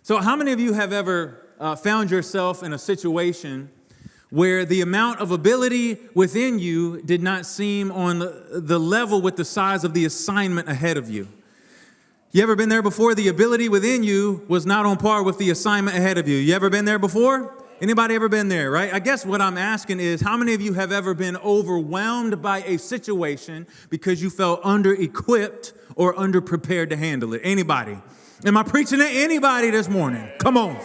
So how many of you have ever found yourself in a situation where the amount of ability within you did not seem on the level with the size of the assignment ahead of you? You ever been there before? The ability within you was not on par with the assignment ahead of you. You ever been there before? Anybody ever been there, right? I guess what I'm asking is, how many of you have ever been overwhelmed by a situation because you felt under-equipped or underprepared to handle it? Anybody? Am I preaching to anybody this morning? Come on.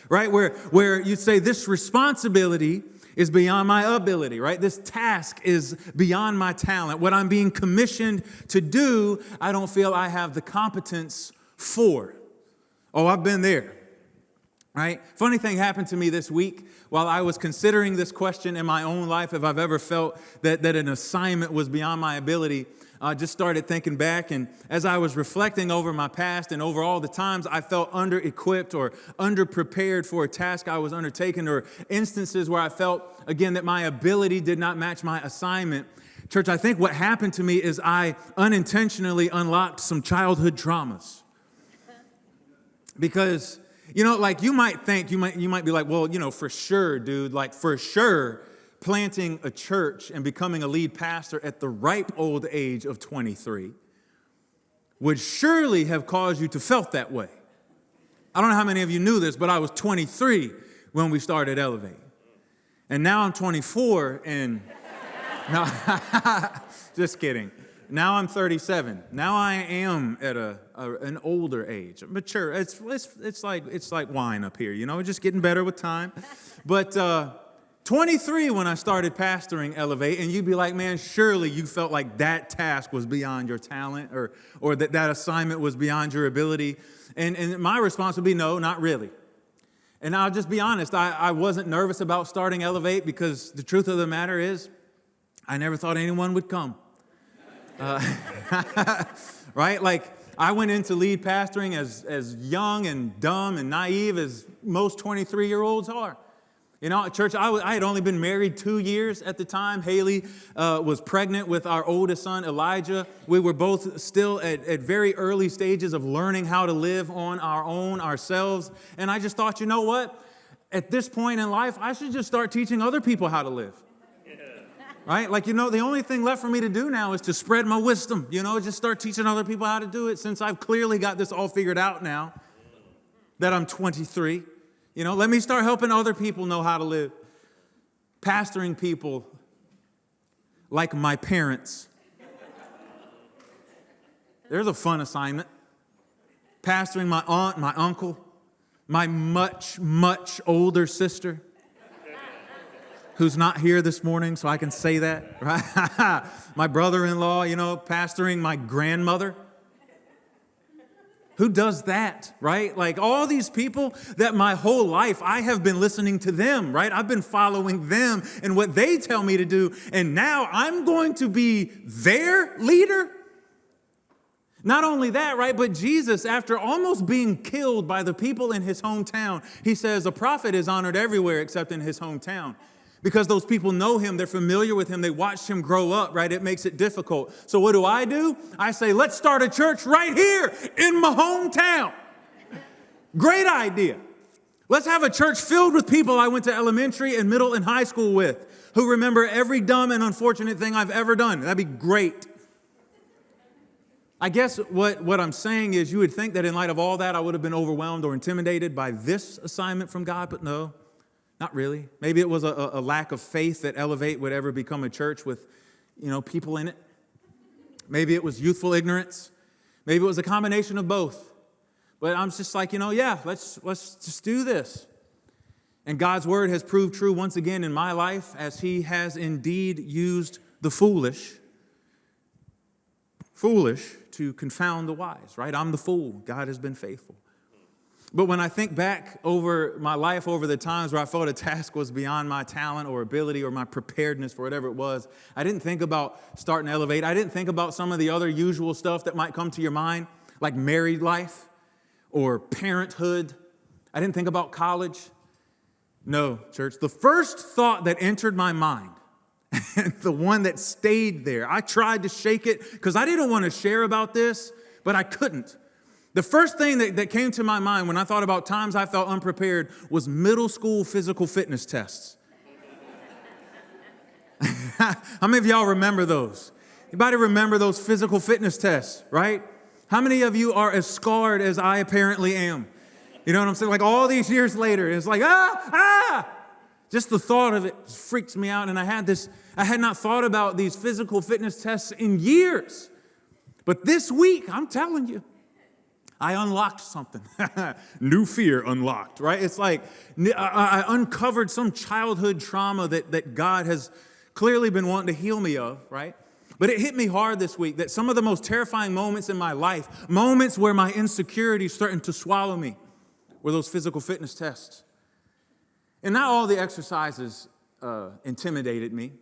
Right? Where you say this responsibility is beyond my ability, right? This task is beyond my talent. What I'm being commissioned to do, I don't feel I have the competence for. Oh, I've been there. Right? Funny thing happened to me this week while I was considering this question in my own life, if I've ever felt that an assignment was beyond my ability. I just started thinking back, and as I was reflecting over my past and over all the times I felt under-equipped or under-prepared for a task I was undertaking, or instances where I felt, again, that my ability did not match my assignment. Church, I think what happened to me is I unintentionally unlocked some childhood traumas. Because, like you might think, you might be like, well, for sure, dude, like for sure, planting a church and becoming a lead pastor at the ripe old age of 23 would surely have caused you to felt that way. I don't know how many of you knew this, but I was 23 when we started Elevate. And now I'm 24 and no, just kidding. Now I'm 37. Now I am at an older age, mature. It's like wine up here, just getting better with time. But 23 when I started pastoring Elevate, and you'd be like, man, surely you felt like that task was beyond your talent or that assignment was beyond your ability. And my response would be, no, not really. And I'll just be honest, I wasn't nervous about starting Elevate because the truth of the matter is I never thought anyone would come. Right? Like I went into lead pastoring as young and dumb and naive as most 23-year-olds are. At church, I had only been married 2 years at the time. Haley was pregnant with our oldest son, Elijah. We were both still at very early stages of learning how to live on our own ourselves. And I just thought, you know what? At this point in life, I should just start teaching other people how to live. Right? Like, the only thing left for me to do now is to spread my wisdom. Just start teaching other people how to do it, since I've clearly got this all figured out now that I'm 23. Let me start helping other people know how to live. Pastoring people like my parents. There's a fun assignment. Pastoring my aunt, my uncle, my much, much older sister, who's not here this morning, so I can say that, right? My brother-in-law, pastoring my grandmother. Who does that, right? Like all these people that my whole life I have been listening to them, right? I've been following them and what they tell me to do, and now I'm going to be their leader? Not only that, right, but Jesus, after almost being killed by the people in his hometown, he says a prophet is honored everywhere except in his hometown. Because those people know him, they're familiar with him, they watched him grow up, right? It makes it difficult. So what do? I say, let's start a church right here in my hometown. Great idea. Let's have a church filled with people I went to elementary and middle and high school with, who remember every dumb and unfortunate thing I've ever done. That'd be great. I guess what I'm saying is, you would think that in light of all that, I would have been overwhelmed or intimidated by this assignment from God, but no. Not really. Maybe it was a lack of faith that Elevate would ever become a church with, people in it. Maybe it was youthful ignorance. Maybe it was a combination of both. But I'm just like, let's just do this. And God's word has proved true once again in my life, as he has indeed used the foolish to confound the wise, right? I'm the fool. God has been faithful. But when I think back over my life, over the times where I felt a task was beyond my talent or ability or my preparedness for whatever it was, I didn't think about starting Elevate. I didn't think about some of the other usual stuff that might come to your mind, like married life or parenthood. I didn't think about college. No, church. The first thought that entered my mind, and the one that stayed there, I tried to shake it because I didn't want to share about this, but I couldn't. The first thing that came to my mind when I thought about times I felt unprepared was middle school physical fitness tests. How many of y'all remember those? Anybody remember those physical fitness tests, right? How many of you are as scarred as I apparently am? You know what I'm saying? Like all these years later, it's like, just the thought of it freaks me out. And I had not thought about these physical fitness tests in years. But this week, I'm telling you, I unlocked something. New fear unlocked, right? It's like I uncovered some childhood trauma that God has clearly been wanting to heal me of, right? But it hit me hard this week that some of the most terrifying moments in my life, moments where my insecurities threatened to swallow me, were those physical fitness tests. And not all the exercises intimidated me,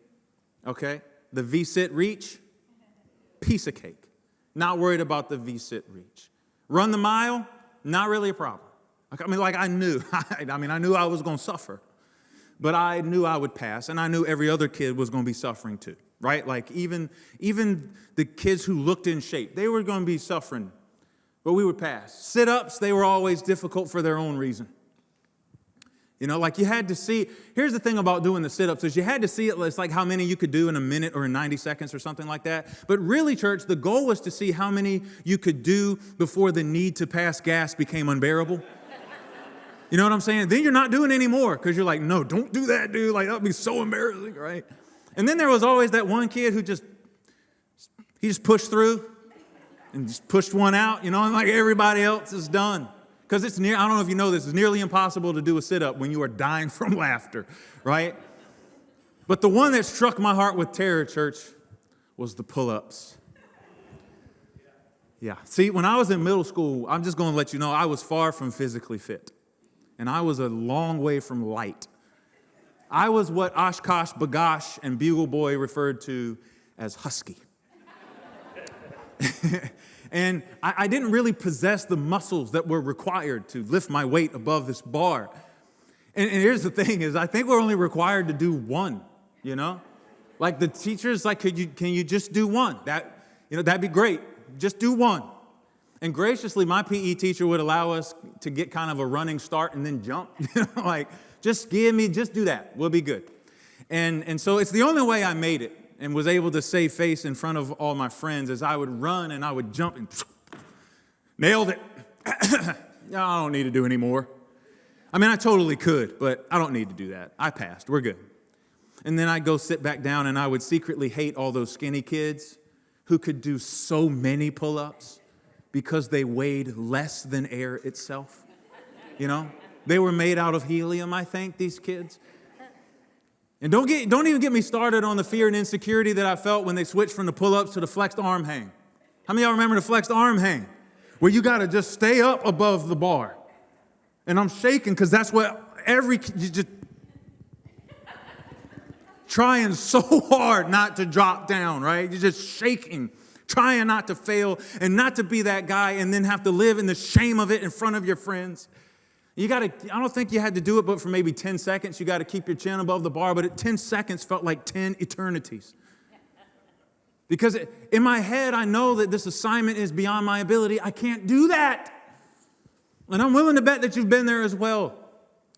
okay? The V-sit reach, piece of cake. Not worried about the V-sit reach. Run the mile, not really a problem. I knew. I knew I was going to suffer. But I knew I would pass, and I knew every other kid was going to be suffering too, right? Like even the kids who looked in shape, they were going to be suffering, but we would pass. Sit-ups, they were always difficult for their own reason. You know, like you had to see, here's the thing about doing the sit-ups is you had to see it, it's like how many you could do in a minute or in 90 seconds or something like that. But really, church, the goal was to see how many you could do before the need to pass gas became unbearable. You know what I'm saying? Then you're not doing any more because you're like, no, don't do that, dude. Like, that would be so embarrassing, right? And then there was always that one kid who just pushed through and just pushed one out, you know, and like everybody else is done. Because I don't know if you know this, it's nearly impossible to do a sit-up when you are dying from laughter, right? But the one that struck my heart with terror, church, was the pull-ups. Yeah. See, when I was in middle school, I'm just going to let you know, I was far from physically fit. And I was a long way from light. I was what Oshkosh, Bagosh, and Bugle Boy referred to as husky. And I didn't really possess the muscles that were required to lift my weight above this bar. And here's the thing is, I think we're only required to do one, you know? Like the teachers, like, can you just do one? That'd be great. Just do one. And graciously, my PE teacher would allow us to get kind of a running start and then jump. Like, just do that. We'll be good. And so it's the only way I made it and was able to save face in front of all my friends as I would run and I would jump and nailed it. I don't need to do any more. I mean, I totally could, but I don't need to do that. I passed. We're good. And then I'd go sit back down and I would secretly hate all those skinny kids who could do so many pull-ups because they weighed less than air itself. You know? They were made out of helium, I think, these kids. And don't even get me started on the fear and insecurity that I felt when they switched from the pull-ups to the flexed arm hang. How many of y'all remember the flexed arm hang? Where you got to just stay up above the bar. And I'm shaking because that's what you just trying so hard not to drop down, right? You're just shaking, trying not to fail and not to be that guy and then have to live in the shame of it in front of your friends. I don't think you had to do it, but for maybe 10 seconds, you got to keep your chin above the bar. But at 10 seconds felt like 10 eternities. Because in my head, I know that this assignment is beyond my ability. I can't do that. And I'm willing to bet that you've been there as well.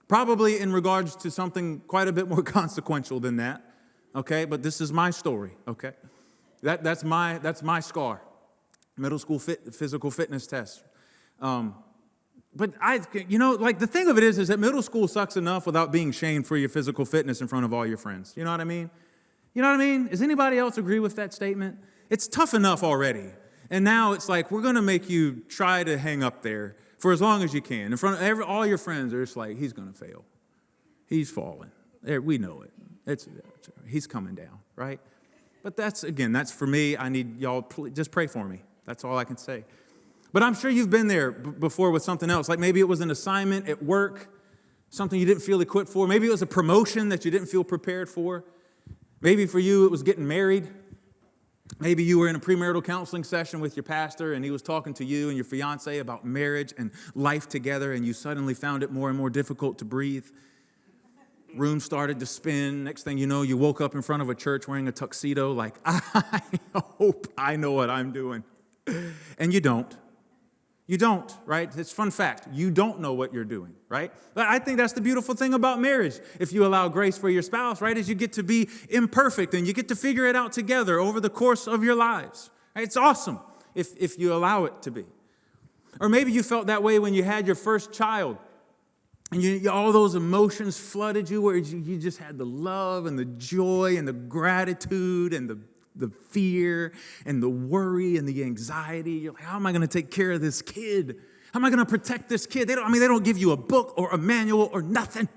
Probably in regards to something quite a bit more consequential than that. Okay, but this is my story, okay? That's my scar. Middle school physical fitness test. But the thing of it is that middle school sucks enough without being shamed for your physical fitness in front of all your friends. You know what I mean? You know what I mean? Does anybody else agree with that statement? It's tough enough already. And now it's like, we're going to make you try to hang up there for as long as you can. In front of all your friends, are just like, he's going to fail. He's falling. We know it. He's coming down, right? But that's for me. I need y'all, just pray for me. That's all I can say. But I'm sure you've been there before with something else. Like maybe it was an assignment at work, something you didn't feel equipped for. Maybe it was a promotion that you didn't feel prepared for. Maybe for you it was getting married. Maybe you were in a premarital counseling session with your pastor and he was talking to you and your fiance about marriage and life together and you suddenly found it more and more difficult to breathe. Room started to spin. Next thing you know, you woke up in front of a church wearing a tuxedo like, I hope I know what I'm doing. And you don't. You don't, right? It's a fun fact. You don't know what you're doing, right? But I think that's the beautiful thing about marriage. If you allow grace for your spouse, right, is you get to be imperfect and you get to figure it out together over the course of your lives. Right? It's awesome if you allow it to be. Or maybe you felt that way when you had your first child and all those emotions flooded you where you just had the love and the joy and the gratitude and the fear and the worry and the anxiety. You're like, how am I going to take care of this kid? How am I going to protect this kid? They don't give you a book or a manual or nothing,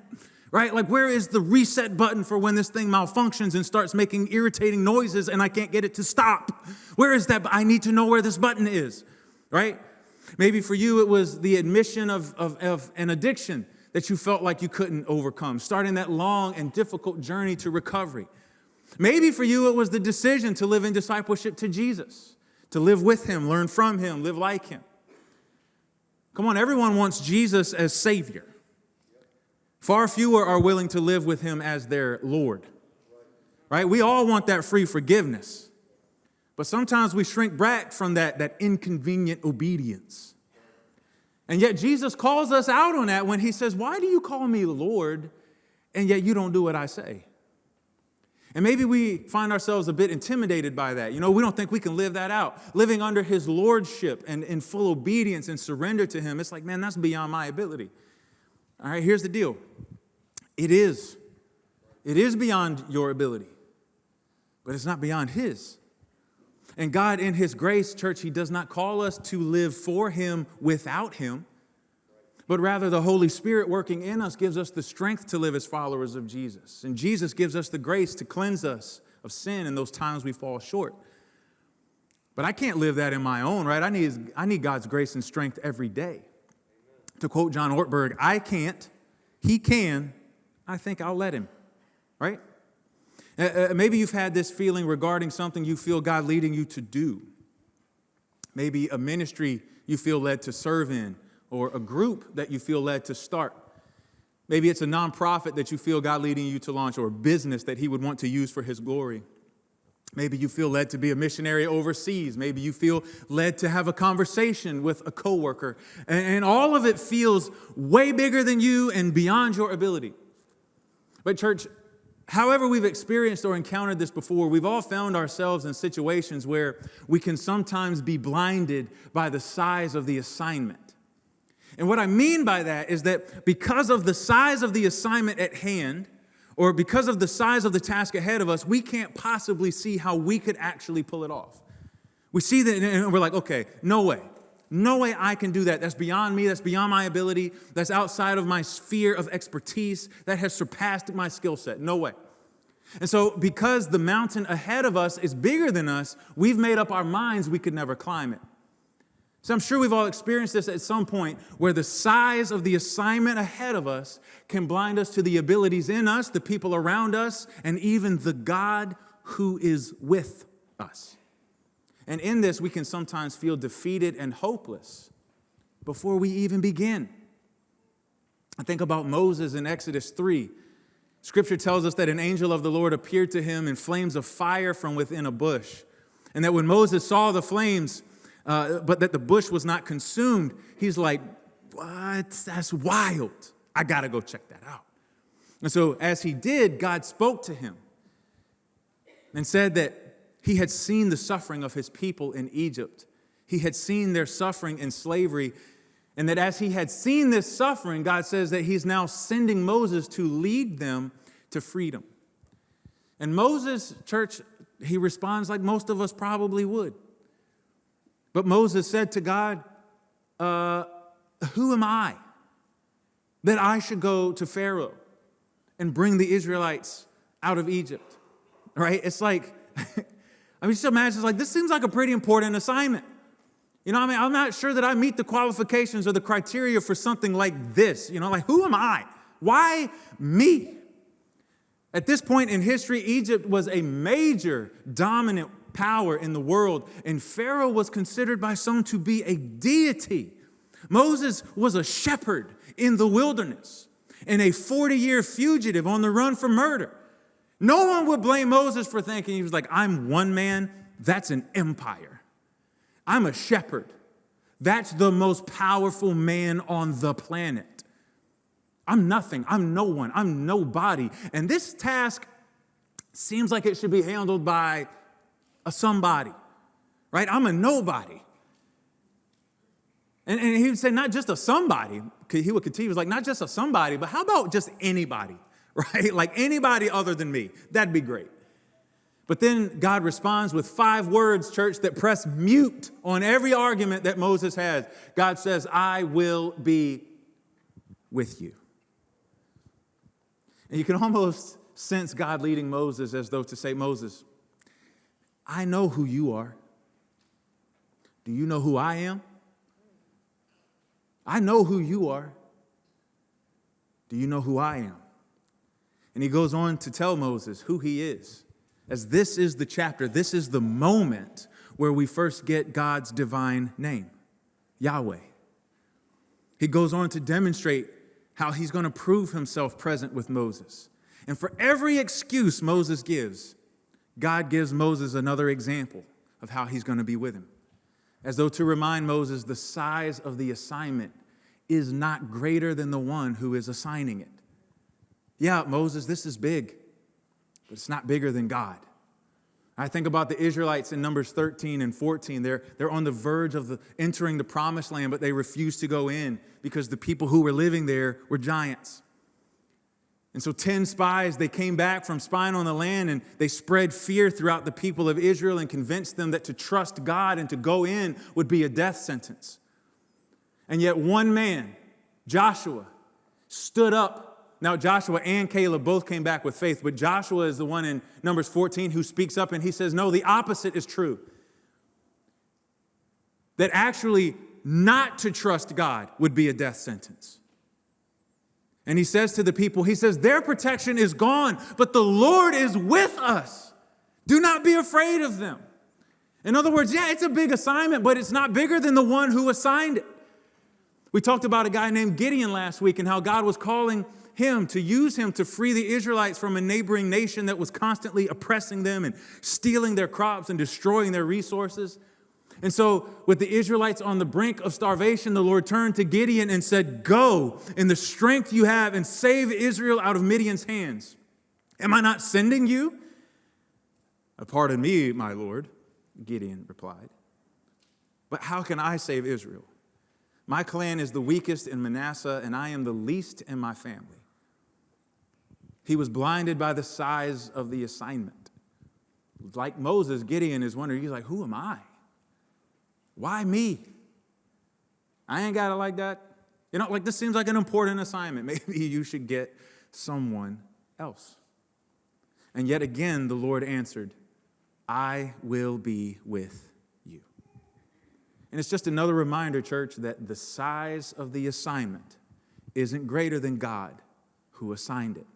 right? Like, where is the reset button for when this thing malfunctions and starts making irritating noises and I can't get it to stop? Where is that? I need to know where this button is, right? Maybe for you, it was the admission of an addiction that you felt like you couldn't overcome, starting that long and difficult journey to recovery. Maybe for you, it was the decision to live in discipleship to Jesus, to live with him, learn from him, live like him. Come on, everyone wants Jesus as Savior. Far fewer are willing to live with him as their Lord, right? We all want that free forgiveness, but sometimes we shrink back from that inconvenient obedience. And yet Jesus calls us out on that when he says, why do you call me Lord, and yet you don't do what I say? And maybe we find ourselves a bit intimidated by that. We don't think we can live that out. Living under his lordship and in full obedience and surrender to him, it's like, man, that's beyond my ability. All right, here's the deal. It is beyond your ability, but it's not beyond his. And God, in his grace, church, he does not call us to live for him without him, but rather the Holy Spirit working in us gives us the strength to live as followers of Jesus. And Jesus gives us the grace to cleanse us of sin in those times we fall short. But I can't live that in my own, right? I need God's grace and strength every day. To quote John Ortberg, I can't, he can, I think I'll let him, right? Maybe you've had this feeling regarding something you feel God leading you to do. Maybe a ministry you feel led to serve in, or a group that you feel led to start. Maybe it's a nonprofit that you feel God leading you to launch, or a business that he would want to use for his glory. Maybe you feel led to be a missionary overseas. Maybe you feel led to have a conversation with a coworker. And all of it feels way bigger than you and beyond your ability. But church, however we've experienced or encountered this before, we've all found ourselves in situations where we can sometimes be blinded by the size of the assignment. And what I mean by that is that because of the size of the assignment at hand, or because of the size of the task ahead of us, we can't possibly see how we could actually pull it off. We see that and we're like, okay, no way. No way I can do that. That's beyond me. That's beyond my ability. That's outside of my sphere of expertise. That has surpassed my skill set. No way. And so because the mountain ahead of us is bigger than us, we've made up our minds we could never climb it. So I'm sure we've all experienced this at some point where the size of the assignment ahead of us can blind us to the abilities in us, the people around us, and even the God who is with us. And in this, we can sometimes feel defeated and hopeless before we even begin. I think about Moses in Exodus 3. Scripture tells us that an angel of the Lord appeared to him in flames of fire from within a bush. And that when Moses saw the flames, but that the bush was not consumed, he's like, what? That's wild. I got to go check that out. And so as he did, God spoke to him and said that he had seen the suffering of his people in Egypt. He had seen their suffering in slavery. And that as he had seen this suffering, God says that he's now sending Moses to lead them to freedom. And Moses, church, he responds like most of us probably would. But Moses said to God, who am I that I should go to Pharaoh and bring the Israelites out of Egypt? Right? It's like, just imagine, it's like, this seems like a pretty important assignment. I'm not sure that I meet the qualifications or the criteria for something like this. Like, who am I? Why me? At this point in history, Egypt was a major dominant power in the world, and Pharaoh was considered by some to be a deity. Moses was a shepherd in the wilderness and a 40-year fugitive on the run for murder. No one would blame Moses for thinking, he was like, I'm one man, that's an empire. I'm a shepherd. That's the most powerful man on the planet. I'm nothing. I'm no one. I'm nobody. And this task seems like it should be handled by a somebody, right? I'm a nobody. And he would say, not just a somebody. He would continue, he was like, not just a somebody, but how about just anybody, right? Like anybody other than me. That'd be great. But then God responds with 5 words, church, that press mute on every argument that Moses has. God says, I will be with you. And you can almost sense God leading Moses as though to say, Moses, I know who you are. Do you know who I am? I know who you are. Do you know who I am? And he goes on to tell Moses who he is. As this is the chapter, this is the moment where we first get God's divine name, Yahweh. He goes on to demonstrate how he's going to prove himself present with Moses. And for every excuse Moses gives, God gives Moses another example of how he's going to be with him. As though to remind Moses the size of the assignment is not greater than the one who is assigning it. Yeah, Moses, this is big, but it's not bigger than God. I think about the Israelites in Numbers 13 and 14. They're on the verge of entering the promised land, but they refused to go in because the people who were living there were giants. And so 10 spies, they came back from spying on the land, and they spread fear throughout the people of Israel and convinced them that to trust God and to go in would be a death sentence. And yet one man, Joshua, stood up. Now, Joshua and Caleb both came back with faith, but Joshua is the one in Numbers 14 who speaks up and he says, no, the opposite is true. That actually not to trust God would be a death sentence. And he says to the people, he says, their protection is gone, but the Lord is with us. Do not be afraid of them. In other words, yeah, it's a big assignment, but it's not bigger than the one who assigned it. We talked about a guy named Gideon last week and how God was calling him to use him to free the Israelites from a neighboring nation that was constantly oppressing them and stealing their crops and destroying their resources. And so with the Israelites on the brink of starvation, the Lord turned to Gideon and said, go in the strength you have and save Israel out of Midian's hands. Am I not sending you? Pardon me, my Lord, Gideon replied. But how can I save Israel? My clan is the weakest in Manasseh, and I am the least in my family. He was blinded by the size of the assignment. Like Moses, Gideon is wondering, he's like, who am I? Why me? I ain't got it like that. You know, like this seems like an important assignment. Maybe you should get someone else. And yet again, the Lord answered, I will be with you. And it's just another reminder, church, that the size of the assignment isn't greater than God who assigned it.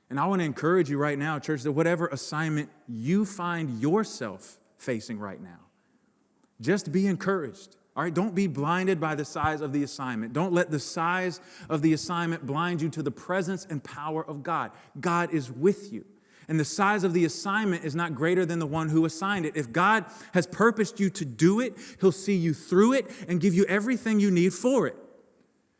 And I want to encourage you right now, church, that whatever assignment you find yourself facing right now, just be encouraged. All right, don't be blinded by the size of the assignment. Don't let the size of the assignment blind you to the presence and power of God. God is with you. And the size of the assignment is not greater than the one who assigned it. If God has purposed you to do it, he'll see you through it and give you everything you need for it.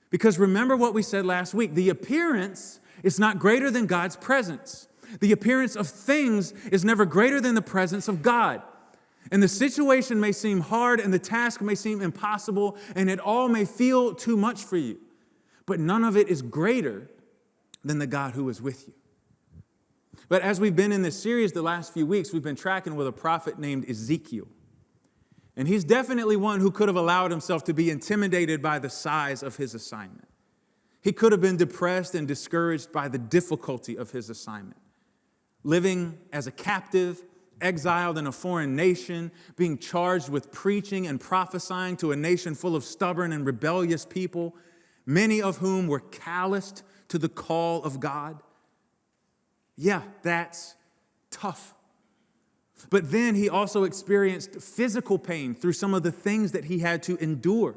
Because remember what we said last week, the appearance is not greater than God's presence. The appearance of things is never greater than the presence of God. And the situation may seem hard and the task may seem impossible and it all may feel too much for you. But none of it is greater than the God who is with you. But as we've been in this series the last few weeks, we've been tracking with a prophet named Ezekiel. And he's definitely one who could have allowed himself to be intimidated by the size of his assignment. He could have been depressed and discouraged by the difficulty of his assignment. Living as a captive, exiled in a foreign nation, being charged with preaching and prophesying to a nation full of stubborn and rebellious people, many of whom were calloused to the call of God. Yeah, that's tough. But then he also experienced physical pain through some of the things that he had to endure.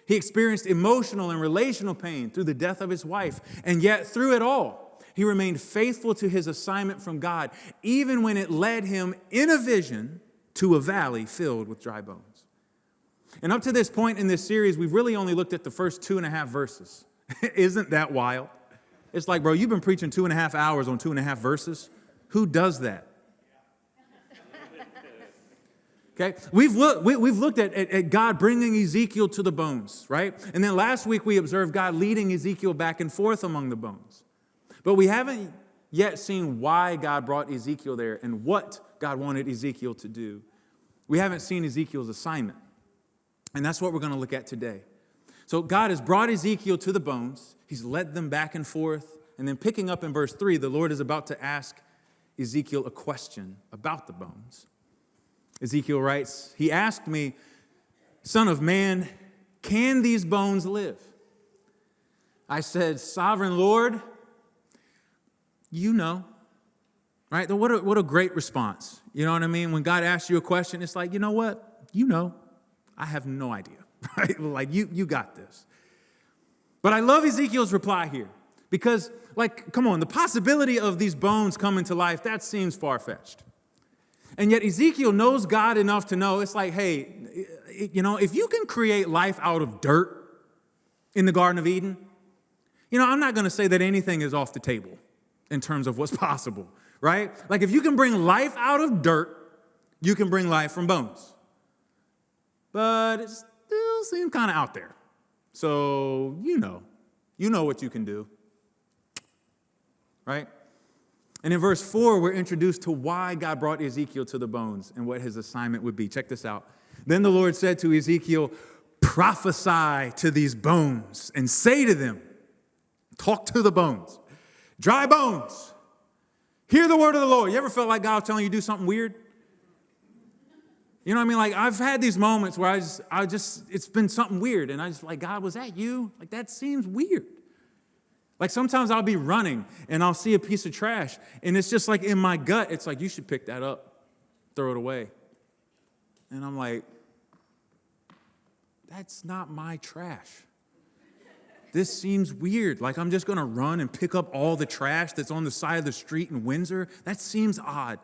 He experienced emotional and relational pain through the death of his wife. And yet through it all, he remained faithful to his assignment from God, even when it led him in a vision to a valley filled with dry bones. And up to this point in this series, we've really only looked at the first 2.5 verses. Isn't that wild? It's like, bro, you've been preaching 2.5 hours on 2.5 verses. Who does that? Okay, we've looked at God bringing Ezekiel to the bones, right? And then last week we observed God leading Ezekiel back and forth among the bones. But we haven't yet seen why God brought Ezekiel there and what God wanted Ezekiel to do. We haven't seen Ezekiel's assignment. And that's what we're going to look at today. So God has brought Ezekiel to the bones. He's led them back and forth. And then picking up in verse 3, the Lord is about to ask Ezekiel a question about the bones. Ezekiel writes, he asked me, Son of man, can these bones live? I said, Sovereign Lord, you know. Right? What a great response. You know what I mean? When God asks you a question, it's like, you know what? You know. I have no idea. Right? Like, you got this. But I love Ezekiel's reply here. Because, like, come on, the possibility of these bones coming to life, that seems far-fetched. And yet Ezekiel knows God enough to know, it's like, hey, you know, if you can create life out of dirt in the Garden of Eden, you know, I'm not going to say that anything is off the table in terms of what's possible, right? Like if you can bring life out of dirt, you can bring life from bones. But it still seems kind of out there. So, you know what you can do, right? And in verse 4, we're introduced to why God brought Ezekiel to the bones and what his assignment would be. Check this out. Then the Lord said to Ezekiel, prophesy to these bones and say to them, talk to the bones, dry bones, hear the word of the Lord. You ever felt like God was telling you to do something weird? You know what I mean? Like I've had these moments where it's been something weird. And I just like, God, was that you? Like that seems weird. Like sometimes I'll be running and I'll see a piece of trash and it's just like in my gut, it's like, you should pick that up, throw it away. And I'm like, that's not my trash. This seems weird. Like I'm just going to run and pick up all the trash that's on the side of the street in Windsor. That seems odd.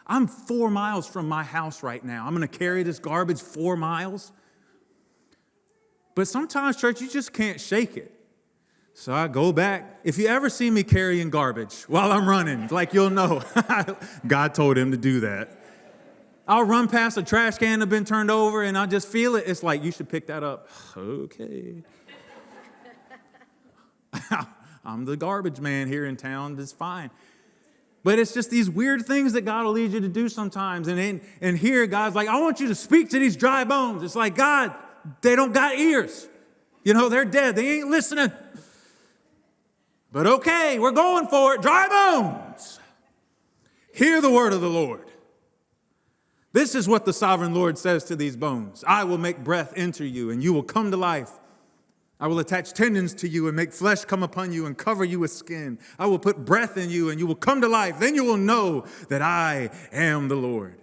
I'm 4 miles from my house right now. I'm going to carry this garbage 4 miles. But sometimes, church, you just can't shake it. So I go back. If you ever see me carrying garbage while I'm running, like you'll know, God told him to do that. I'll run past a trash can that's been turned over and I'll just feel it. It's like, you should pick that up. Okay. I'm the garbage man here in town. That's fine. But it's just these weird things that God will lead you to do sometimes. And here God's like, I want you to speak to these dry bones. It's like, God, they don't got ears. You know, they're dead. They ain't listening. But okay, we're going for it. Dry bones, hear the word of the Lord. This is what the sovereign Lord says to these bones. I will make breath enter you, and you will come to life. I will attach tendons to you and make flesh come upon you and cover you with skin. I will put breath in you, and you will come to life. Then you will know that I am the Lord.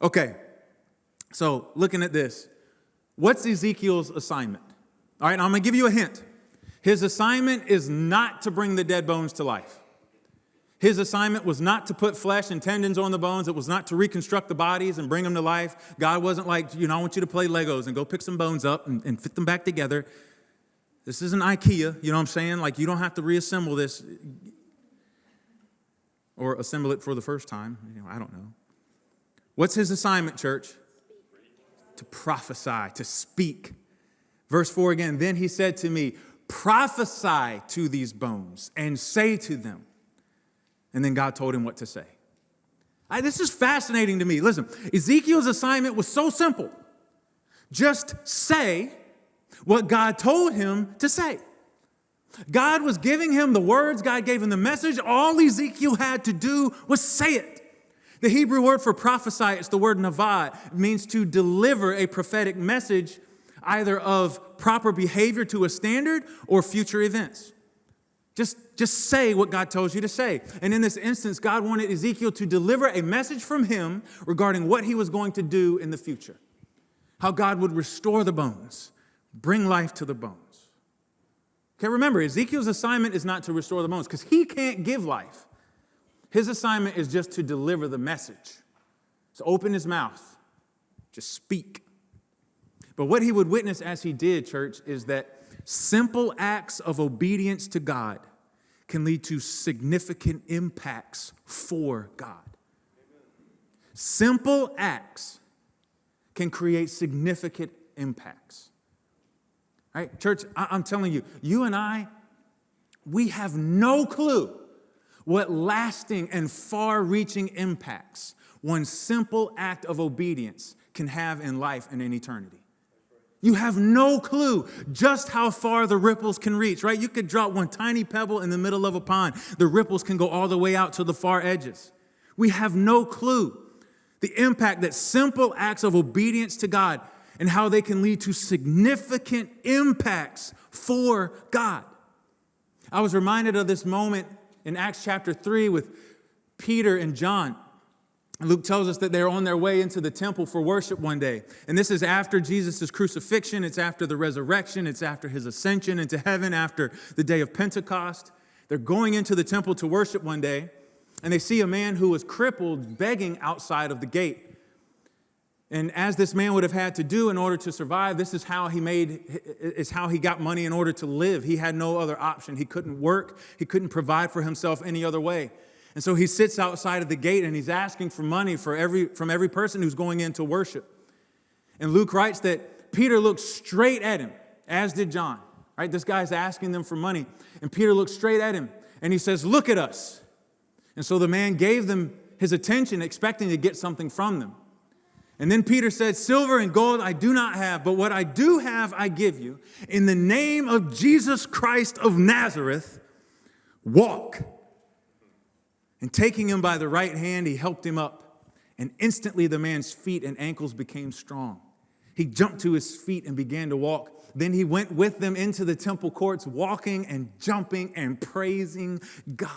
Okay, so looking at this, what's Ezekiel's assignment? All right, I'm going to give you a hint. His assignment is not to bring the dead bones to life. His assignment was not to put flesh and tendons on the bones. It was not to reconstruct the bodies and bring them to life. God wasn't like, I want you to play Legos and go pick some bones up and fit them back together. This isn't IKEA, you know what I'm saying? Like, you don't have to reassemble this or assemble it for the first time. I don't know. What's his assignment, church? To prophesy, to speak. Verse 4 again, then he said to me, prophesy to these bones and say to them. And then God told him what to say. This is fascinating to me. Listen, Ezekiel's assignment was so simple. Just say what God told him to say. God was giving him the words. God gave him the message. All Ezekiel had to do was say it. The Hebrew word for prophesy, it's the word navad. It means to deliver a prophetic message either of proper behavior to a standard or future events. Just say what God tells you to say. And in this instance, God wanted Ezekiel to deliver a message from him regarding what he was going to do in the future. How God would restore the bones, bring life to the bones. Okay, remember, Ezekiel's assignment is not to restore the bones because he can't give life. His assignment is just to deliver the message. So open his mouth. Just speak. But what he would witness as he did, church, is that simple acts of obedience to God can lead to significant impacts for God. Simple acts can create significant impacts. Right? Church, I'm telling you, you and I, we have no clue what lasting and far-reaching impacts one simple act of obedience can have in life and in eternity. You have no clue just how far the ripples can reach, right? You could drop one tiny pebble in the middle of a pond. The ripples can go all the way out to the far edges. We have no clue the impact that simple acts of obedience to God and how they can lead to significant impacts for God. I was reminded of this moment in Acts chapter 3 with Peter and John. Luke tells us that they're on their way into the temple for worship one day. And this is after Jesus' crucifixion. It's after the resurrection. It's after his ascension into heaven, after the day of Pentecost. They're going into the temple to worship one day, and they see a man who was crippled begging outside of the gate. And as this man would have had to do in order to survive, this is how he got money in order to live. He had no other option. He couldn't work. He couldn't provide for himself any other way. And so he sits outside of the gate and he's asking for money from every person who's going in to worship. And Luke writes that Peter looked straight at him, as did John. Right? This guy's asking them for money. And Peter looked straight at him and he says, "Look at us." And so the man gave them his attention, expecting to get something from them. And then Peter said, "Silver and gold I do not have, but what I do have I give you. In the name of Jesus Christ of Nazareth, walk." And taking him by the right hand, he helped him up. And instantly the man's feet and ankles became strong. He jumped to his feet and began to walk. Then he went with them into the temple courts, walking and jumping and praising God.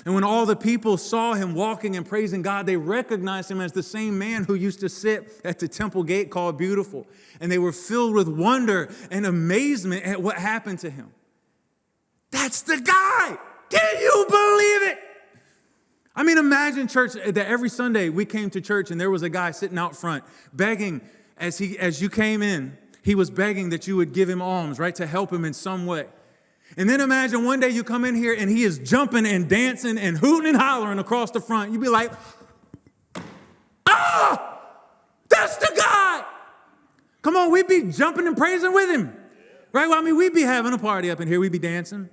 And when all the people saw him walking and praising God, they recognized him as the same man who used to sit at the temple gate called Beautiful. And they were filled with wonder and amazement at what happened to him. That's the guy! Can you believe it? I mean, imagine, church, that every Sunday we came to church and there was a guy sitting out front begging as you came in. He was begging that you would give him alms, right, to help him in some way. And then imagine one day you come in here and he is jumping and dancing and hooting and hollering across the front. You'd be like, "Ah, that's the guy." Come on, we'd be jumping and praising with him. Right? Well, I mean, we'd be having a party up in here. We'd be dancing.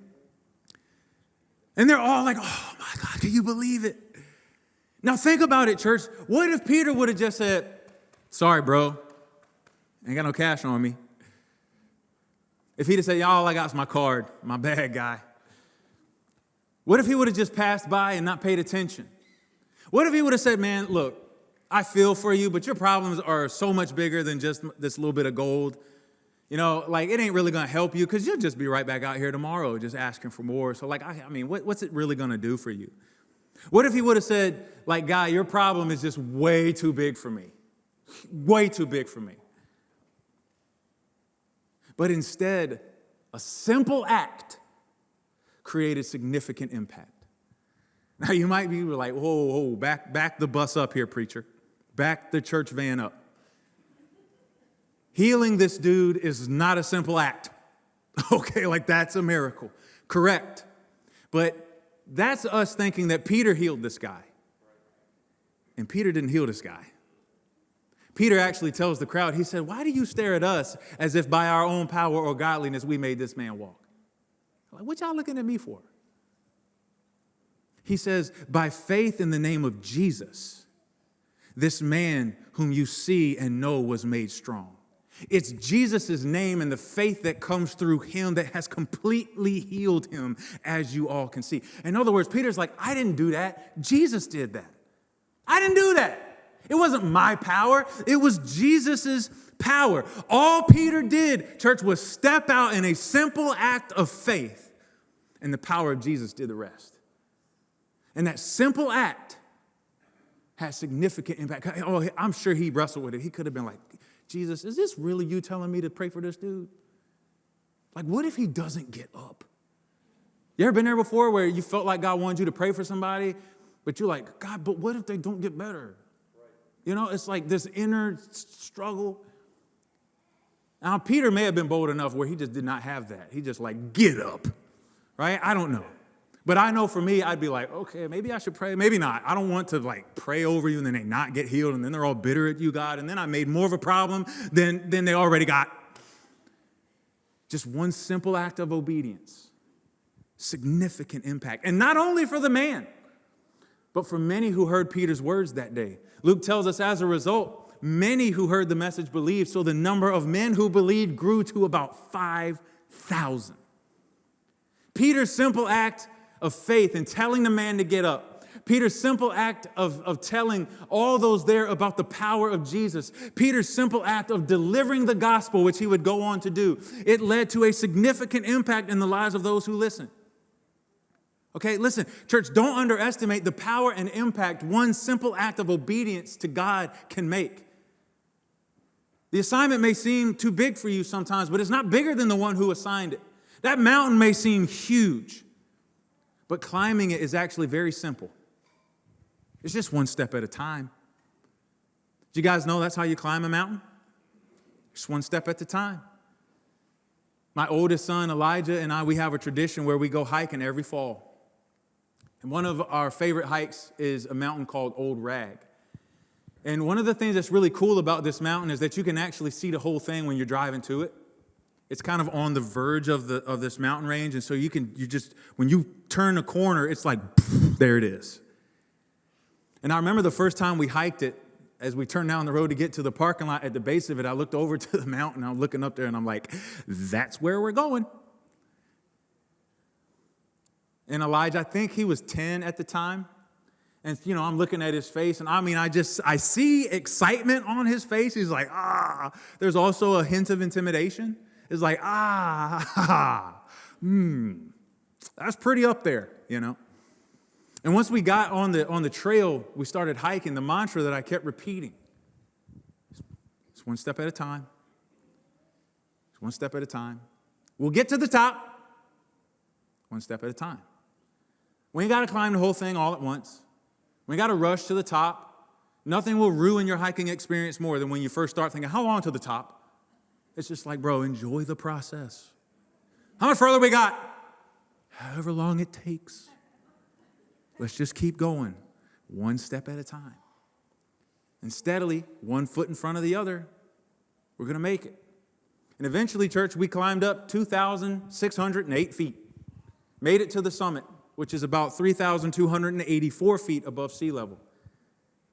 And they're all like, "Oh my God, can you believe it?" Now think about it, church. What if Peter would have just said, "Sorry, bro, ain't got no cash on me"? If he'd have said, "Y'all, all I got is my card, my bad, guy." What if he would have just passed by and not paid attention? What if he would have said, "Man, look, I feel for you, but your problems are so much bigger than just this little bit of gold. You know, like, it ain't really going to help you because you'll just be right back out here tomorrow just asking for more. So, like, I mean, what's it really going to do for you?" What if he would have said, like, "Guy, your problem is just way too big for me. Way too big for me." But instead, a simple act created significant impact. Now, you might be like, whoa, back the bus up here, preacher. Back the church van up. Healing this dude is not a simple act. Okay, like that's a miracle. Correct. But that's us thinking that Peter healed this guy. And Peter didn't heal this guy. Peter actually tells the crowd, he said, "Why do you stare at us as if by our own power or godliness we made this man walk?" Like, what y'all looking at me for? He says, "By faith in the name of Jesus, this man whom you see and know was made strong." It's Jesus' name and the faith that comes through him that has completely healed him, as you all can see. In other words, Peter's like, "I didn't do that. Jesus did that. I didn't do that. It wasn't my power. It was Jesus' power." All Peter did, church, was step out in a simple act of faith, and the power of Jesus did the rest. And that simple act had significant impact. Oh, I'm sure he wrestled with it. He could have been like, "Jesus, is this really you telling me to pray for this dude? Like, what if he doesn't get up?" You ever been there before where you felt like God wanted you to pray for somebody, but you're like, "God, but what if they don't get better?" You know, it's like this inner struggle. Now, Peter may have been bold enough where he just did not have that. He just like, get up, right? I don't know. But I know for me, I'd be like, okay, maybe I should pray. Maybe not. I don't want to like pray over you and then they not get healed and then they're all bitter at you, God. And then I made more of a problem than they already got. Just one simple act of obedience. Significant impact. And not only for the man, but for many who heard Peter's words that day. Luke tells us as a result, many who heard the message believed. So the number of men who believed grew to about 5,000. Peter's simple act of faith and telling the man to get up. Peter's simple act of telling all those there about the power of Jesus. Peter's simple act of delivering the gospel, which he would go on to do. It led to a significant impact in the lives of those who listened. Okay, listen, church, don't underestimate the power and impact one simple act of obedience to God can make. The assignment may seem too big for you sometimes, but it's not bigger than the one who assigned it. That mountain may seem huge, but climbing it is actually very simple. It's just one step at a time. Do you guys know that's how you climb a mountain? Just one step at a time. My oldest son, Elijah, and I, we have a tradition where we go hiking every fall. And one of our favorite hikes is a mountain called Old Rag. And one of the things that's really cool about this mountain is that you can actually see the whole thing when you're driving to it. It's kind of on the verge of this mountain range, and so you just when you turn a corner, it's like there it is. And I remember the first time we hiked it, as we turned down the road to get to the parking lot at the base of it, I looked over to the mountain. I'm looking up there, and I'm like, "That's where we're going." And Elijah, I think he was 10 at the time, and I'm looking at his face, and I see excitement on his face. He's like, ah. There's also a hint of intimidation. It's like, that's pretty up there, And once we got on the trail, we started hiking. The mantra that I kept repeating, it's one step at a time. It's one step at a time. We'll get to the top, one step at a time. We ain't got to climb the whole thing all at once. We ain't got to rush to the top. Nothing will ruin your hiking experience more than when you first start thinking, how long to the top? It's just like, bro, enjoy the process. How much further we got? However long it takes. Let's just keep going, one step at a time. And steadily, one foot in front of the other, we're going to make it. And eventually, church, we climbed up 2,608 feet. Made it to the summit, which is about 3,284 feet above sea level.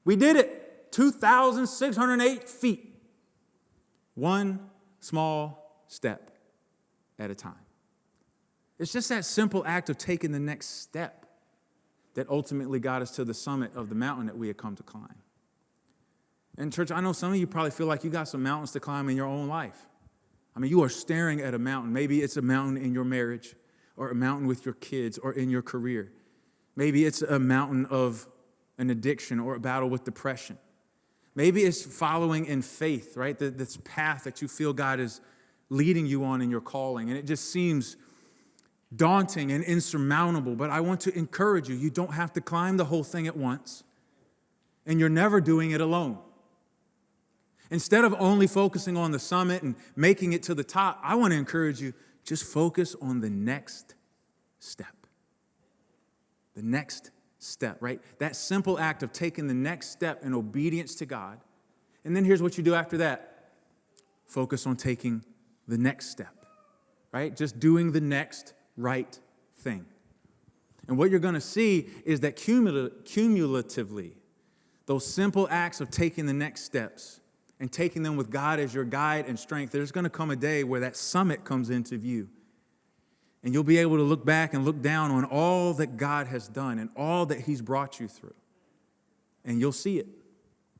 We did it, 2,608 feet. One small step at a time. It's just that simple act of taking the next step that ultimately got us to the summit of the mountain that we had come to climb. And church, I know some of you probably feel like you got some mountains to climb in your own life. You are staring at a mountain. Maybe it's a mountain in your marriage, or a mountain with your kids, or in your career. Maybe it's a mountain of an addiction or a battle with depression. Maybe it's following in faith, right? This path that you feel God is leading you on in your calling. And it just seems daunting and insurmountable. But I want to encourage you, you don't have to climb the whole thing at once. And you're never doing it alone. Instead of only focusing on the summit and making it to the top, I want to encourage you, just focus on the next step. The next step, right? That simple act of taking the next step in obedience to God. And then here's what you do after that. Focus on taking the next step, right? Just doing the next right thing. And what you're going to see is that cumulatively, those simple acts of taking the next steps and taking them with God as your guide and strength, there's going to come a day where that summit comes into view. And you'll be able to look back and look down on all that God has done and all that He's brought you through. And you'll see it.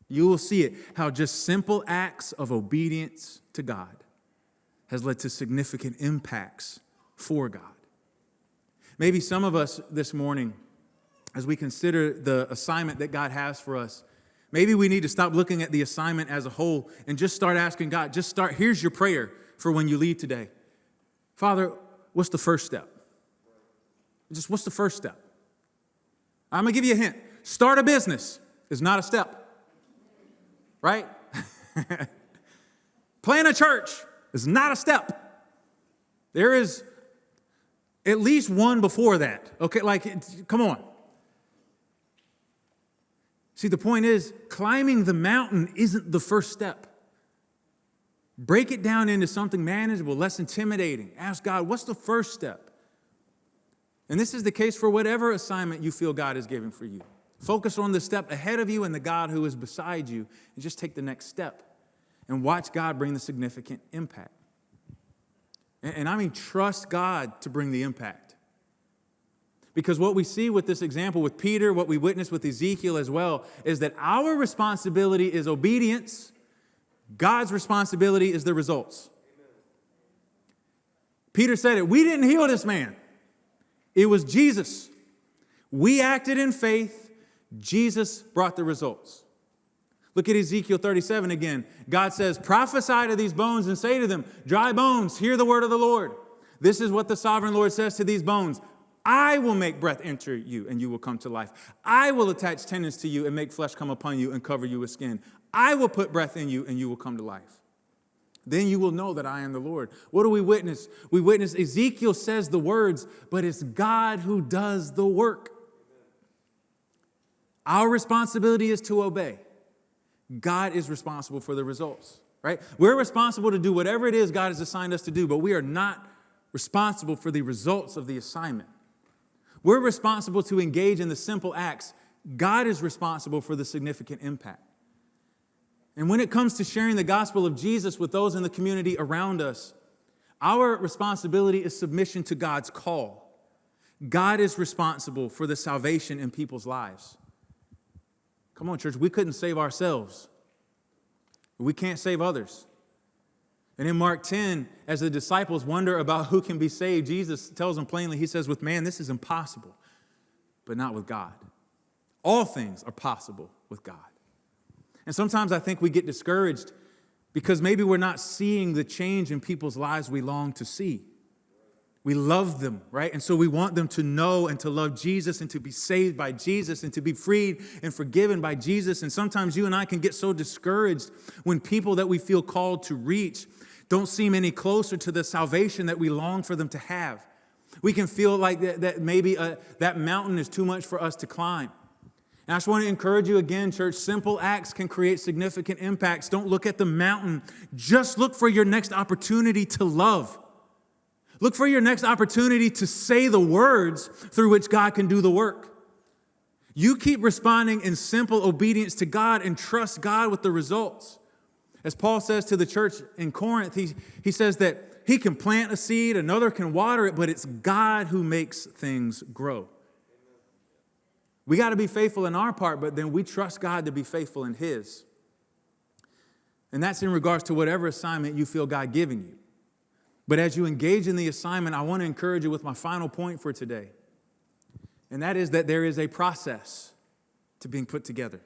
You will see it, how just simple acts of obedience to God has led to significant impacts for God. Maybe some of us this morning, as we consider the assignment that God has for us, maybe we need to stop looking at the assignment as a whole and just start asking God, here's your prayer for when you leave today. Father, what's the first step? Just what's the first step? I'm going to give you a hint. Start a business is not a step, right? Plant a church It's not a step. There is at least one before that. Okay, come on. See, the point is, climbing the mountain isn't the first step. Break it down into something manageable, less intimidating. Ask God, what's the first step? And this is the case for whatever assignment you feel God is giving for you. Focus on the step ahead of you and the God who is beside you, and just take the next step and watch God bring the significant impact. And I mean, trust God to bring the impact. Because what we see with this example with Peter, what we witness with Ezekiel as well, is that our responsibility is obedience. God's responsibility is the results. Peter said it. We didn't heal this man. It was Jesus. We acted in faith. Jesus brought the results. Look at Ezekiel 37 again. God says, prophesy to these bones and say to them, dry bones, hear the word of the Lord. This is what the sovereign Lord says to these bones. I will make breath enter you, and you will come to life. I will attach tendons to you and make flesh come upon you and cover you with skin. I will put breath in you, and you will come to life. Then you will know that I am the Lord. What do we witness? We witness Ezekiel says the words, but it's God who does the work. Our responsibility is to obey. God is responsible for the results, right? We're responsible to do whatever it is God has assigned us to do, but we are not responsible for the results of the assignment. We're responsible to engage in the simple acts. God is responsible for the significant impact. And when it comes to sharing the gospel of Jesus with those in the community around us, our responsibility is submission to God's call. God is responsible for the salvation in people's lives. Come on, church, we couldn't save ourselves. We can't save others. And in Mark 10, as the disciples wonder about who can be saved, Jesus tells them plainly, he says, with man, this is impossible, but not with God. All things are possible with God. And sometimes I think we get discouraged because maybe we're not seeing the change in people's lives we long to see. We love them, right? And so we want them to know and to love Jesus and to be saved by Jesus and to be freed and forgiven by Jesus. And sometimes you and I can get so discouraged when people that we feel called to reach don't seem any closer to the salvation that we long for them to have. We can feel like that maybe that mountain is too much for us to climb. And I just want to encourage you again, church, simple acts can create significant impacts. Don't look at the mountain. Just look for your next opportunity to love. Look for your next opportunity to say the words through which God can do the work. You keep responding in simple obedience to God and trust God with the results. As Paul says to the church in Corinth, he says that he can plant a seed, another can water it, but it's God who makes things grow. We got to be faithful in our part, but then we trust God to be faithful in His. And that's in regards to whatever assignment you feel God giving you. But as you engage in the assignment, I want to encourage you with my final point for today. And that is that there is a process to being put together.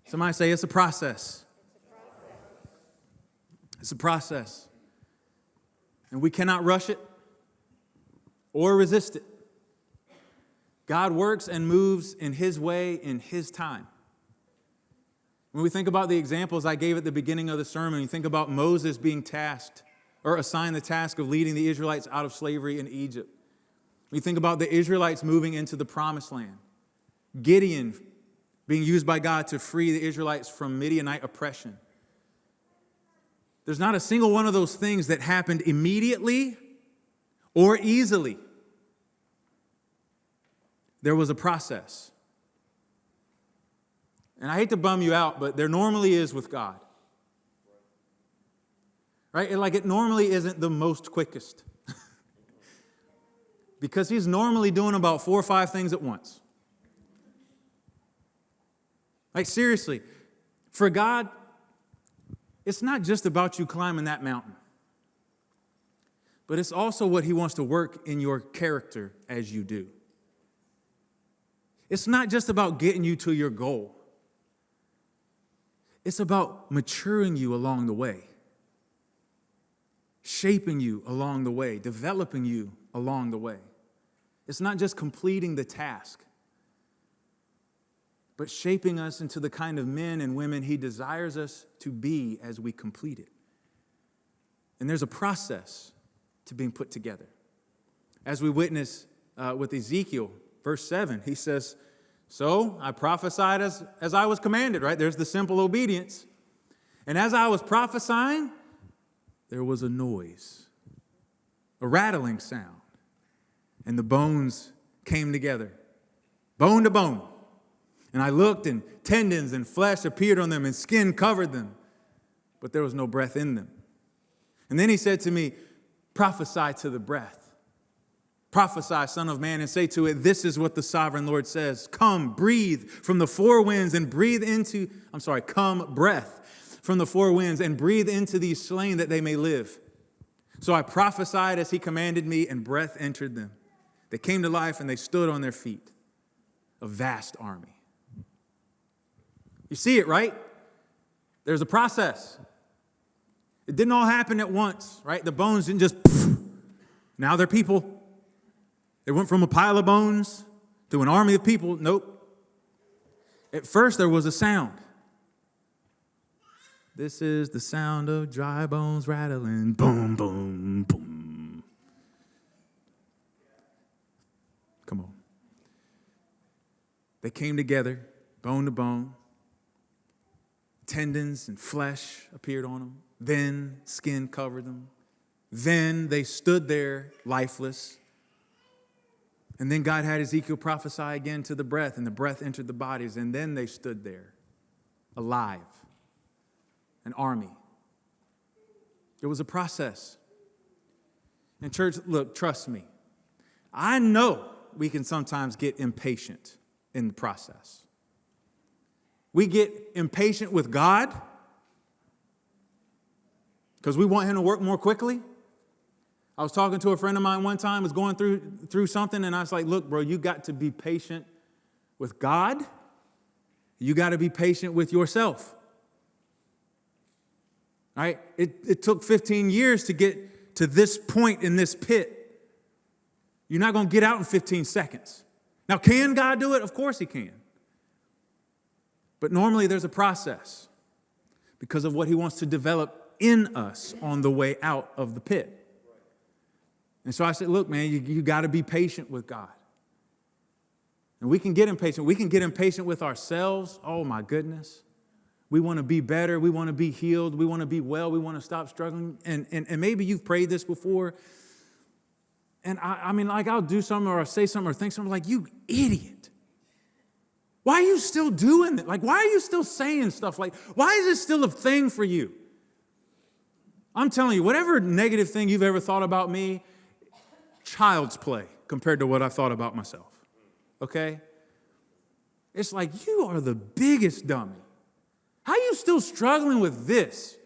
Somebody say it's a process. It's a process. And we cannot rush it or resist it. God works and moves in His way, in His time. When we think about the examples I gave at the beginning of the sermon, you think about Moses being tasked or assigned the task of leading the Israelites out of slavery in Egypt. We think about the Israelites moving into the promised land. Gideon being used by God to free the Israelites from Midianite oppression. There's not a single one of those things that happened immediately or easily. There was a process. And I hate to bum you out, but there normally is with God. Right? It normally isn't the most quickest. Because He's normally doing about 4 or 5 things at once. Seriously, for God, it's not just about you climbing that mountain. But it's also what He wants to work in your character as you do. It's not just about getting you to your goal. It's about maturing you along the way. Shaping you along the way, developing you along the way. It's not just completing the task, but shaping us into the kind of men and women He desires us to be as we complete it. And there's a process to being put together. As we witness with Ezekiel, verse 7, he says, so I prophesied as I was commanded, right? There's the simple obedience. And as I was prophesying, there was a noise, a rattling sound, and the bones came together, bone to bone. And I looked, and tendons and flesh appeared on them, and skin covered them, but there was no breath in them. And then he said to me, prophesy to the breath. Prophesy, son of man, and say to it, this is what the sovereign Lord says. Come, breathe from the four winds and breathe into, come, breath from the four winds and breathe into these slain that they may live. So I prophesied as he commanded me, and breath entered them. They came to life and they stood on their feet, a vast army. You see it, right? There's a process. It didn't all happen at once, right? The bones didn't just, now they're people. They went from a pile of bones to an army of people. Nope. At first, there was a sound. This is the sound of dry bones rattling. Boom, boom, boom. Come on. They came together, bone to bone. Tendons and flesh appeared on them. Then skin covered them. Then they stood there lifeless. And then God had Ezekiel prophesy again to the breath, and the breath entered the bodies, and then they stood there, alive, an army. It was a process. And church, look, trust me. I know we can sometimes get impatient in the process. We get impatient with God because we want him to work more quickly. I was talking to a friend of mine one time, was going through something, and I was like, look, bro, you got to be patient with God. You got to be patient with yourself. All right? It took 15 years to get to this point in this pit. You're not going to get out in 15 seconds. Now, can God do it? Of course he can. But normally there's a process because of what he wants to develop in us on the way out of the pit. And so I said, look, man, you got to be patient with God. And we can get impatient. We can get impatient with ourselves. Oh, my goodness. We want to be better. We want to be healed. We want to be well. We want to stop struggling. And maybe you've prayed this before. And I mean, like, I'll do something or I'll say something or think something like, you idiot. Why are you still doing it? Like, why are you still saying stuff? Like, why is it still a thing for you? I'm telling you, whatever negative thing you've ever thought about me, child's play compared to what I thought about myself, okay? It's like, you are the biggest dummy. How are you still struggling with this?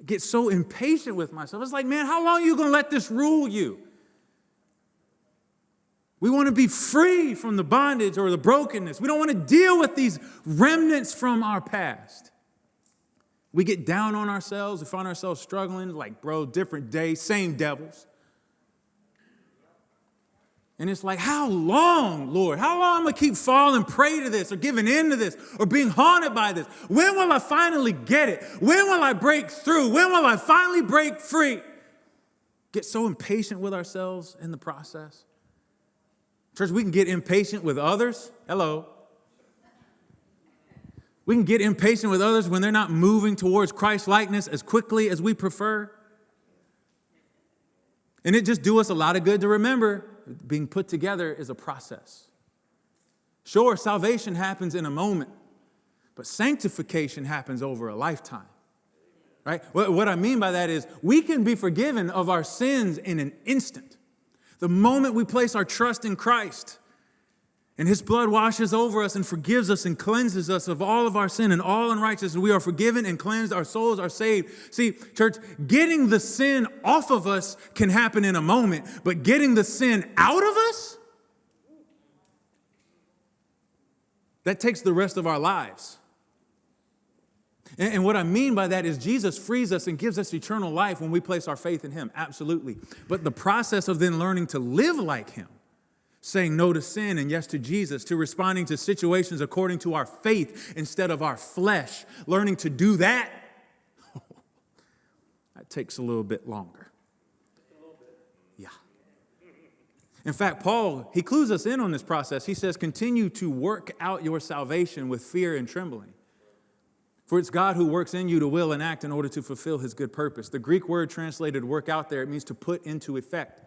I get so impatient with myself. It's like, man, how long are you going to let this rule you? We want to be free from the bondage or the brokenness. We don't want to deal with these remnants from our past. We get down on ourselves. We find ourselves struggling like, bro, different day, same devils. And it's like, how long, Lord? How long am I going to keep falling prey to this or giving in to this or being haunted by this? When will I finally get it? When will I break through? When will I finally break free? Get so impatient with ourselves in the process. Church, we can get impatient with others. Hello. We can get impatient with others when they're not moving towards Christ-likeness as quickly as we prefer. And it just do us a lot of good to remember being put together is a process. Sure, salvation happens in a moment, but sanctification happens over a lifetime. Right? What I mean by that is we can be forgiven of our sins in an instant. The moment we place our trust in Christ and his blood washes over us and forgives us and cleanses us of all of our sin and all unrighteousness, we are forgiven and cleansed, our souls are saved. See, church, getting the sin off of us can happen in a moment, but getting the sin out of us, that takes the rest of our lives. And what I mean by that is Jesus frees us and gives us eternal life when we place our faith in him, absolutely. But the process of then learning to live like him, saying no to sin and yes to Jesus, to responding to situations according to our faith instead of our flesh, learning to do that, It takes a little bit longer. Yeah. In fact, Paul, he clues us in on this process. He says, continue to work out your salvation with fear and trembling. For it's God who works in you to will and act in order to fulfill his good purpose. The Greek word translated work out there, it means to put into effect.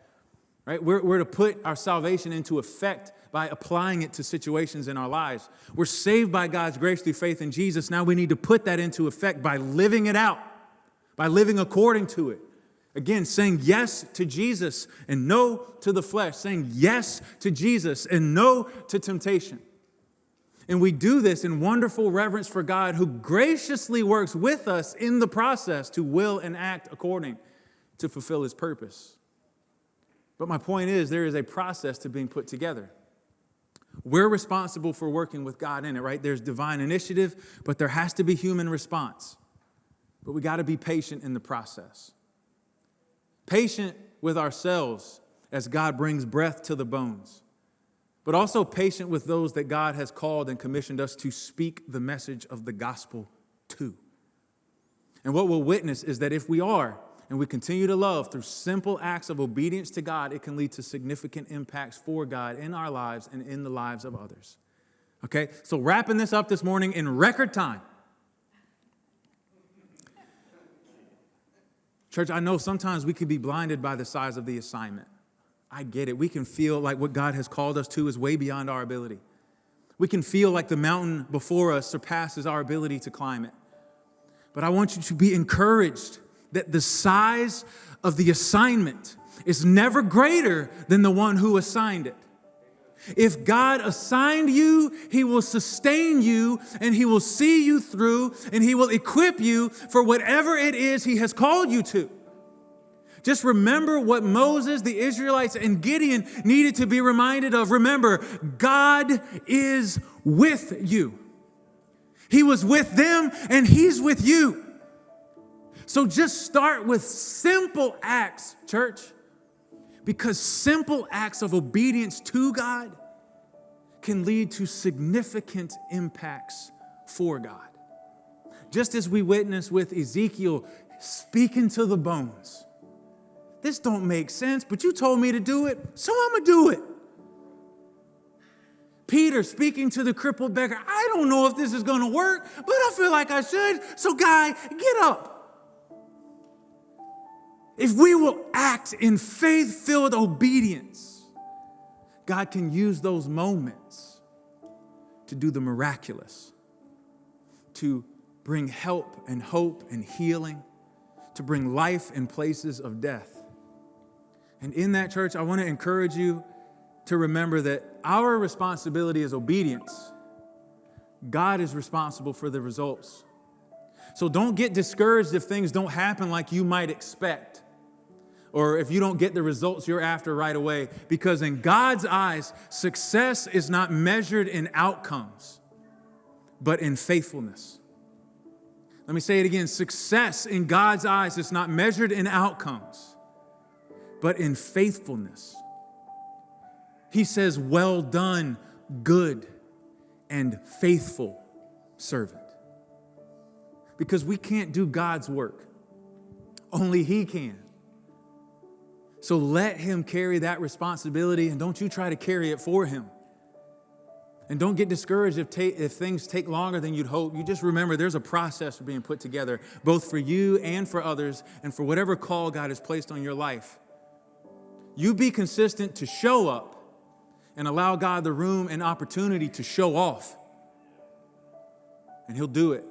Right? We're to put our salvation into effect by applying it to situations in our lives. We're saved by God's grace through faith in Jesus. Now we need to put that into effect by living it out, by living according to it. Again, saying yes to Jesus and no to the flesh, saying yes to Jesus and no to temptation. And we do this in wonderful reverence for God, who graciously works with us in the process to will and act according to fulfill his purpose. But my point is, there is a process to being put together. We're responsible for working with God in it, right? There's divine initiative, but there has to be human response. But we got to be patient in the process. Patient with ourselves as God brings breath to the bones, but also patient with those that God has called and commissioned us to speak the message of the gospel to. And what we'll witness is that if we are, and we continue to love through simple acts of obedience to God, it can lead to significant impacts for God in our lives and in the lives of others. Okay, so wrapping this up this morning in record time. Church, I know sometimes we can be blinded by the size of the assignment. I get it. We can feel like what God has called us to is way beyond our ability. We can feel like the mountain before us surpasses our ability to climb it. But I want you to be encouraged that the size of the assignment is never greater than the one who assigned it. If God assigned you, he will sustain you, and he will see you through, and he will equip you for whatever it is he has called you to. Just remember what Moses, the Israelites, and Gideon needed to be reminded of. Remember, God is with you. He was with them, and he's with you. So just start with simple acts, church, because simple acts of obedience to God can lead to significant impacts for God. Just as we witnessed with Ezekiel speaking to the bones. This don't make sense, but you told me to do it, so I'm going to do it. Peter speaking to the crippled beggar, I don't know if this is going to work, but I feel like I should, so guy, get up. If we will act in faith-filled obedience, God can use those moments to do the miraculous, to bring help and hope and healing, to bring life in places of death. And in that, church, I want to encourage you to remember that our responsibility is obedience. God is responsible for the results. So don't get discouraged if things don't happen like you might expect, or if you don't get the results you're after right away, because in God's eyes, success is not measured in outcomes, but in faithfulness. Let me say it again. Success in God's eyes is not measured in outcomes, but in faithfulness. He says, well done, good and faithful servant. Because we can't do God's work. Only he can. So let him carry that responsibility, and don't you try to carry it for him. And don't get discouraged if things take longer than you'd hope. You just remember there's a process for being put together, both for you and for others, and for whatever call God has placed on your life. You be consistent to show up and allow God the room and opportunity to show off. And he'll do it.